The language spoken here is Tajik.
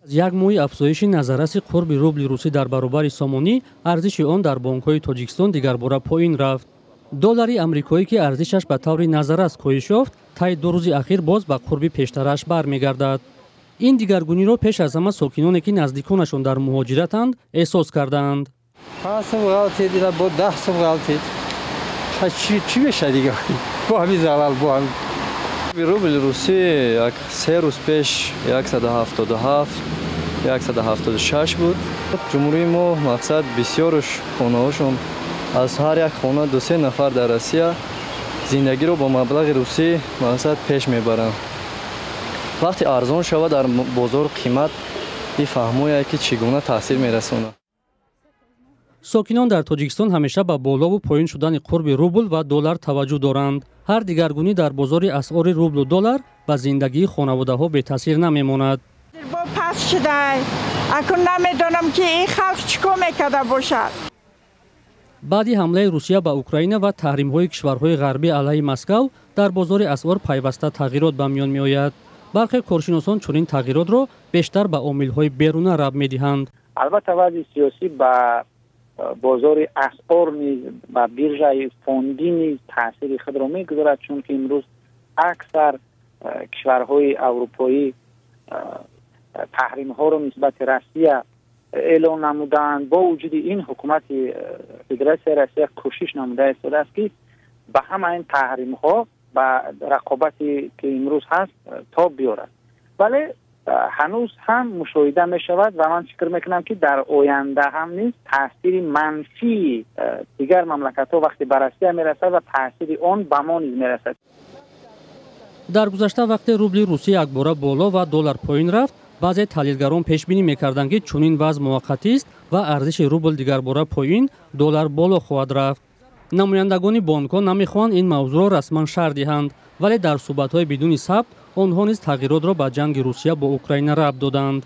як моҳи афзоиши назараси қурби рубли русӣ дар баробари сомонӣ, арзиши он дар бонкҳои Тоҷикистон дигарбора поин рафт. доллари амрикоӣ ки арзишаш ба таври назарас коҳиш ёфт, таи 2 рӯзи ахир боз ба қурби пештараш бармегардад. ин дигаргуниро пеш аз ҳама сокиноне ки наздиконашон дар муҳоҷиратанд эҳсос кардаанд. рубли русӣ 3 рӯз пеш 177, 176 буд. ҷумҳурии мо мақсад бисёрш хонаҳошон аз ҳар як хона 2-3 нафар дар Россия зиндагиро бо маблағи русӣ мақсад пеш мебаранд. вақте арзон шавад дар бозор қимат ифаҳмояд ки чӣ гуна таъсир мерасонад. сокинон дар Тоҷикистон ҳамеша ба болову поин шудани қурби рубл ва доллар таваҷҷӯҳ доранд. ҳар дигаргунӣ дар бозори асъори рублу доллар ба зиндагии хонаводаҳо бетаъсир намемонад. пас шудай акун намедонам ки ин халқ чӣ кор мекарда бошад. баъди ҳамлаи Русия ба Украина ва таҳримҳои кишварҳои ғарбӣ алайҳи Москав дар бозори асъор пайваста тағйирот ба миён меояд. бархе коршиносон чунин тағйиротро бештар ба омилҳои беруна рабт медиҳанд. албатта вазъи сиёсӣ ба бозори асъор низ ба биржаи фондӣ низ таъсири худро мегузорад, чунки имрӯз аксар кишварҳои аврупоӣ таҳримҳоро нисбати Россия эълон намуданд. бо вуҷуди ин ҳукумати федератсияи Россия кӯшиш намуда истодааст ки ба ҳама ин таҳримҳо ба рақобате ки имрӯз ҳаст тоб биёрад. вале ҳанӯз ҳам мушоҳида мешавад ва ман фикр мекунам ки дар оянда ҳам низ таъсири манфии дигар мамлакатҳо вақте ба Россия мерасад ва таъсири он ба мо низ мерасад. дар гузашта вақте рубли русӣ якбора боло ва доллар поин рафт, баъзе таҳлилгарон пешбинӣ мекарданд ки чунин вазъ муваққатист ва арзиши рубл дигарбора поин, доллар боло хоҳад рафт. намояндагони бонкҳо намехоҳанд ин мавзӯъро расман шарҳ диҳанд, вале дар суҳбатҳои бидуни сабт онҳо низ тағйиротро ба ҷанги Русия бо Украина рабт доданд.